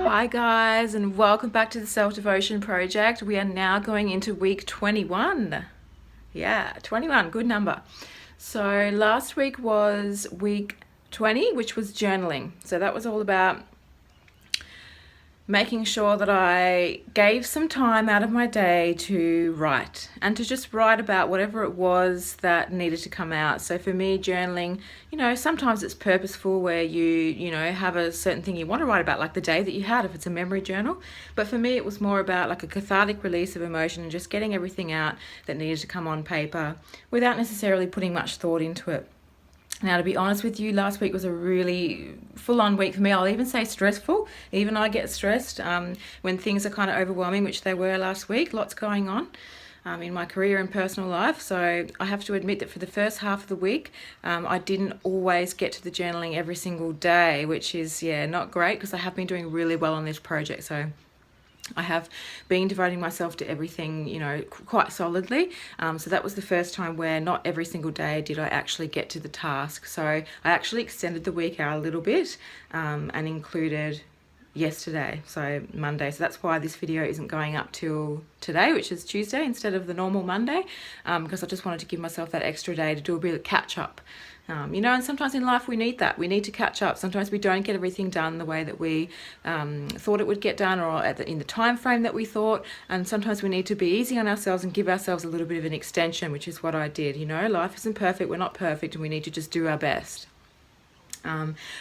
Hi guys, and welcome back to the Self-Devotion Project. We are now going into week 21. Yeah, 21, good number. So last week was week 20, which was journaling. So that was all about making sure that I gave some time out of my day to write and to just write about whatever it was that needed to come out. So for me, journaling, sometimes it's purposeful where you have a certain thing you want to write about, like the day that you had, if it's a memory journal. But for me, it was more about like a cathartic release of emotion and just getting everything out that needed to come on paper without necessarily putting much thought into it. Now, to be honest with you, last week was a really full-on week for me. I'll even say stressful. Even I get stressed when things are kind of overwhelming, which they were last week. Lots going on in my career and personal life. So I have to admit that for the first half of the week, I didn't always get to the journaling every single day, which is, not great because I have been doing really well on this project. So I have been devoting myself to everything, quite solidly. So that was the first time where not every single day did I actually get to the task. So I actually extended the week out a little bit and included yesterday, so Monday. So that's why this video isn't going up till today, which is Tuesday, instead of the normal Monday, because I just wanted to give myself that extra day to do a bit of catch up. And sometimes in life we need that. We need to catch up. Sometimes we don't get everything done the way that we thought it would get done, or in the time frame that we thought. And sometimes we need to be easy on ourselves and give ourselves a little bit of an extension, which is what I did. Life isn't perfect. We're not perfect, and we need to just do our best.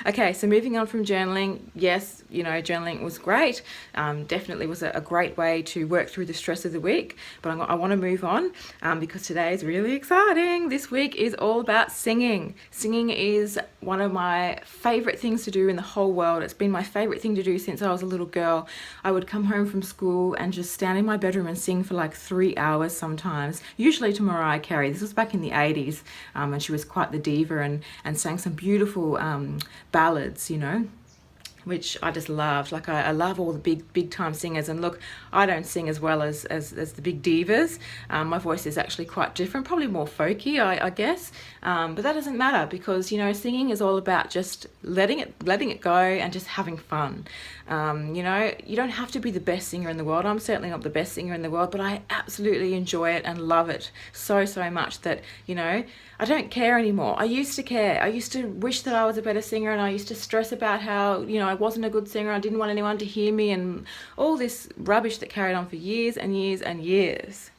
Okay, so moving on from journaling, yes, journaling was great. Definitely was a great way to work through the stress of the week. But I want to move on because today is really exciting. This week is all about singing. Singing is one of my favorite things to do in the whole world. It's been my favorite thing to do since I was a little girl. I would come home from school and just stand in my bedroom and sing for like 3 hours sometimes, usually to Mariah Carey. This was back in the 80s, and she was quite the diva and sang some beautiful ballads, which I just loved. Like I love all the big time singers, and look, I don't sing as well as the big divas. My voice is actually quite different, probably more folky, I guess, but that doesn't matter because singing is all about just letting it go and just having fun. You don't have to be the best singer in the world. I'm certainly not the best singer in the world, but I absolutely enjoy it and love it so much that I don't care anymore. I used to care. I used to wish that I was a better singer, and I used to stress about how I wasn't a good singer. I didn't want anyone to hear me, and all this rubbish that carried on for years and years and years.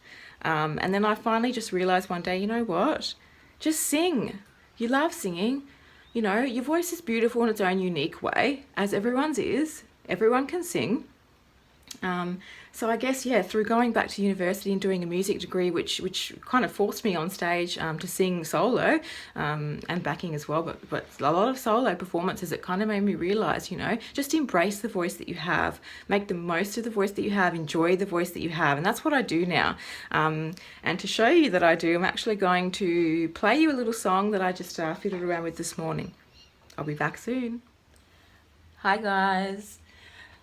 And then I finally just realized one day, you know what? Just sing. You love singing. Your voice is beautiful in its own unique way, as everyone's is. Everyone can sing. So I guess, through going back to university and doing a music degree, which kind of forced me on stage to sing solo and backing as well, but a lot of solo performances, it kind of made me realize, just embrace the voice that you have, make the most of the voice that you have, enjoy the voice that you have. And that's what I do now. And to show you that I do, I'm actually going to play you a little song that I just fiddled around with this morning. I'll be back soon. Hi guys.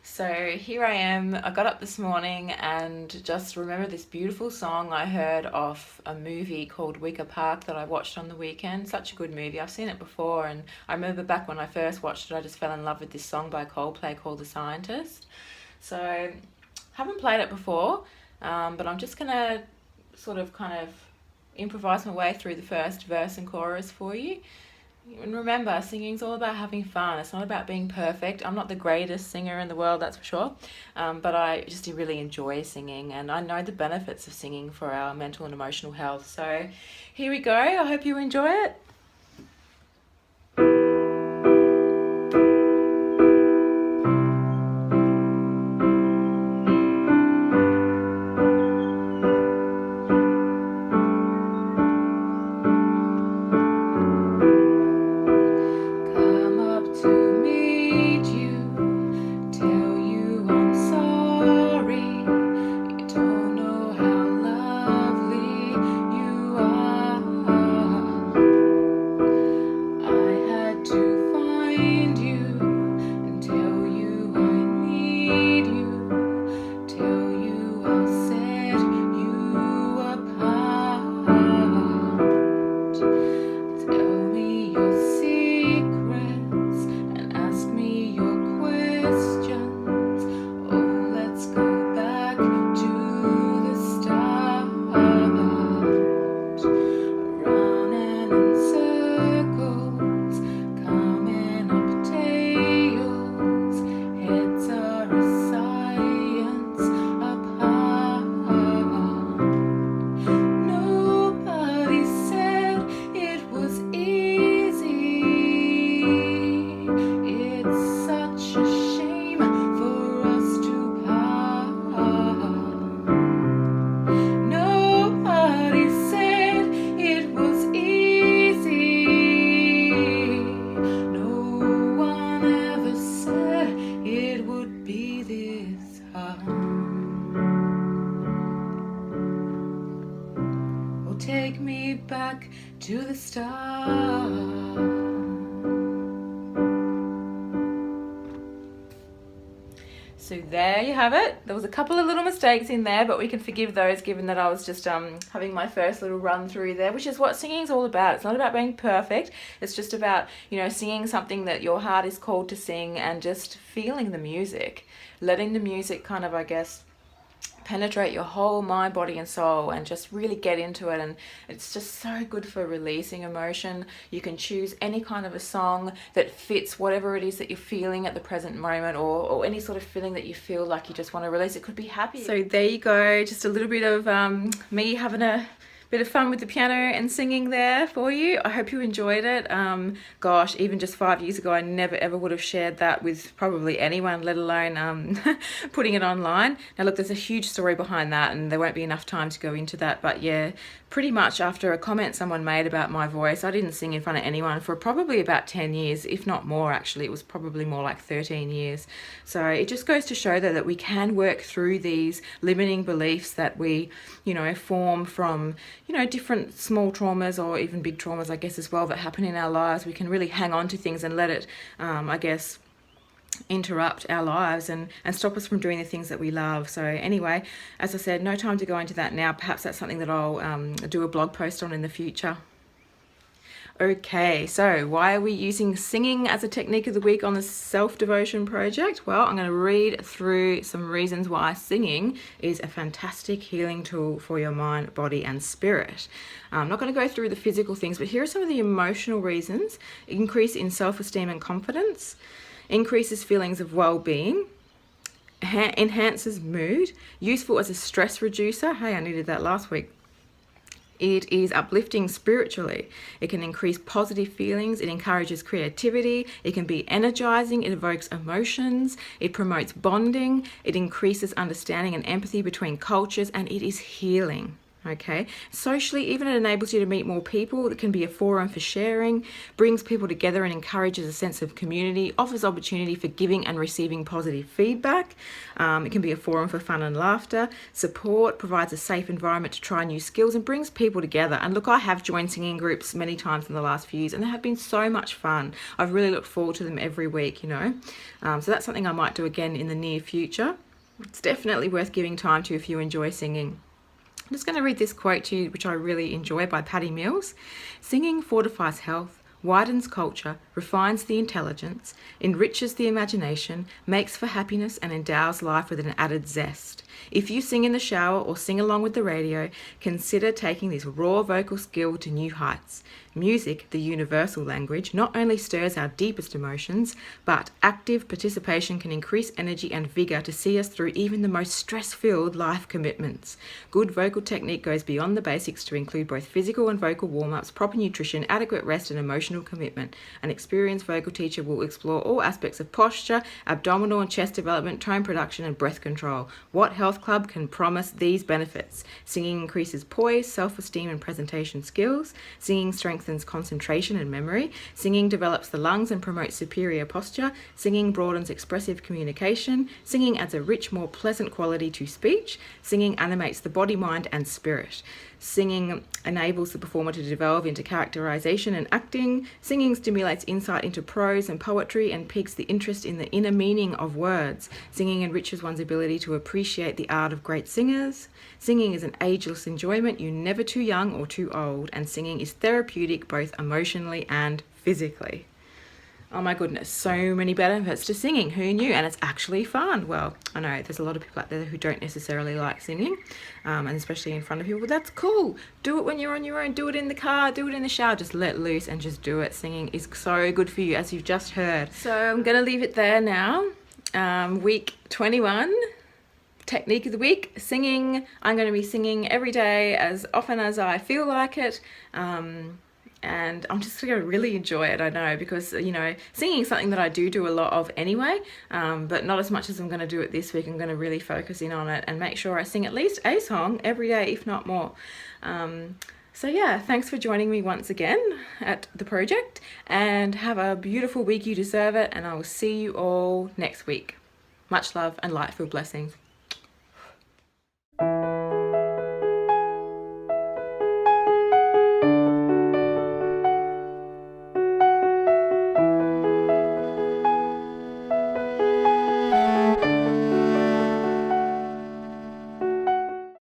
So here I am. I got up this morning and just remember this beautiful song I heard off a movie called Wicker Park that I watched on the weekend. Such a good movie. I've seen it before, and I remember back when I first watched it, I just fell in love with this song by Coldplay called The Scientist. So haven't played it before, but I'm just gonna kind of improvise my way through the first verse and chorus for you. And remember, singing's all about having fun. It's not about being perfect. I'm not the greatest singer in the world, that's for sure. But I just really enjoy singing, and I know the benefits of singing for our mental and emotional health. So here we go. I hope you enjoy it. be this hard, or take me back to the start. So there you have it. There was a couple of little mistakes in there, but we can forgive those given that I was just having my first little run through there, which is what singing is all about. It's not about being perfect. It's just about, singing something that your heart is called to sing and just feeling the music, letting the music kind of, I guess, penetrate your whole mind, body and soul, and just really get into it. And it's just so good for releasing emotion. You can choose any kind of a song that fits whatever it is that you're feeling at the present moment, or any sort of feeling that you feel like you just want to release. It could be happy. So there you go, just a little bit of me having a bit of fun with the piano and singing there for you. I hope you enjoyed it. Gosh, even just 5 years ago, I never ever would have shared that with probably anyone, let alone putting it online. Now look, there's a huge story behind that, and there won't be enough time to go into that, but yeah, pretty much after a comment someone made about my voice, I didn't sing in front of anyone for probably about 10 years, if not more actually. It was probably more like 13 years. So it just goes to show that we can work through these limiting beliefs that we, form from, different small traumas or even big traumas, I guess, as well, that happen in our lives. We can really hang on to things and let it, I guess, interrupt our lives and stop us from doing the things that we love. So anyway, as I said, no time to go into that now. Perhaps that's something that I'll do a blog post on in the future. Okay, so why are we using singing as a technique of the week on the Self-Devotion Project? Well, I'm going to read through some reasons why singing is a fantastic healing tool for your mind, body and spirit. I'm not going to go through the physical things, but here are some of the emotional reasons. Increase in self-esteem and confidence, increases feelings of well-being, enhances mood, useful as a stress reducer. Hey, I needed that last week. It is uplifting spiritually. It can increase positive feelings. It encourages creativity. It can be energizing. It evokes emotions. It promotes bonding. It increases understanding and empathy between cultures, and it is healing. Okay, socially, even it enables you to meet more people. It can be a forum for sharing, brings people together and encourages a sense of community, offers opportunity for giving and receiving positive feedback. It can be a forum for fun and laughter, support, provides a safe environment to try new skills and brings people together. And look, I have joined singing groups many times in the last few years and they have been so much fun. I've really looked forward to them every week, So that's something I might do again in the near future. It's definitely worth giving time to if you enjoy singing. I'm just going to read this quote to you, which I really enjoy, by Patty Mills. Singing fortifies health, widens culture, refines the intelligence, enriches the imagination, makes for happiness and endows life with an added zest. If you sing in the shower or sing along with the radio, consider taking this raw vocal skill to new heights. Music, the universal language, not only stirs our deepest emotions, but active participation can increase energy and vigor to see us through even the most stress-filled life commitments. Good vocal technique goes beyond the basics to include both physical and vocal warm-ups, proper nutrition, adequate rest and emotional commitment. An experienced vocal teacher will explore all aspects of posture, abdominal and chest development, tone production and breath control. What Health Club can promise these benefits? Singing increases poise, self-esteem and presentation skills. Singing strengthens concentration and memory. Singing develops the lungs and promotes superior posture. Singing broadens expressive communication. Singing adds a rich, more pleasant quality to speech. Singing animates the body, mind and spirit. Singing enables the performer to develop into characterization and acting. Singing stimulates insight into prose and poetry and piques the interest in the inner meaning of words. Singing enriches one's ability to appreciate the art of great singers. Singing is an ageless enjoyment. You're never too young or too old, and singing is therapeutic both emotionally and physically. Oh my goodness, so many benefits to singing. Who knew? And it's actually fun. Well, I know there's a lot of people out there who don't necessarily like singing, and especially in front of people. But that's cool. Do it when you're on your own. Do it in the car. Do it in the shower. Just let loose and just do it. Singing is so good for you, as you've just heard. So I'm going to leave it there now. Week 21. Technique of the week, singing. I'm going to be singing every day as often as I feel like it. And I'm just going to really enjoy it, I know, because, singing is something that I do a lot of anyway, but not as much as I'm going to do it this week. I'm going to really focus in on it and make sure I sing at least a song every day, if not more. So yeah, thanks for joining me once again at the project, and have a beautiful week. You deserve it, and I will see you all next week. Much love and light-filled blessings.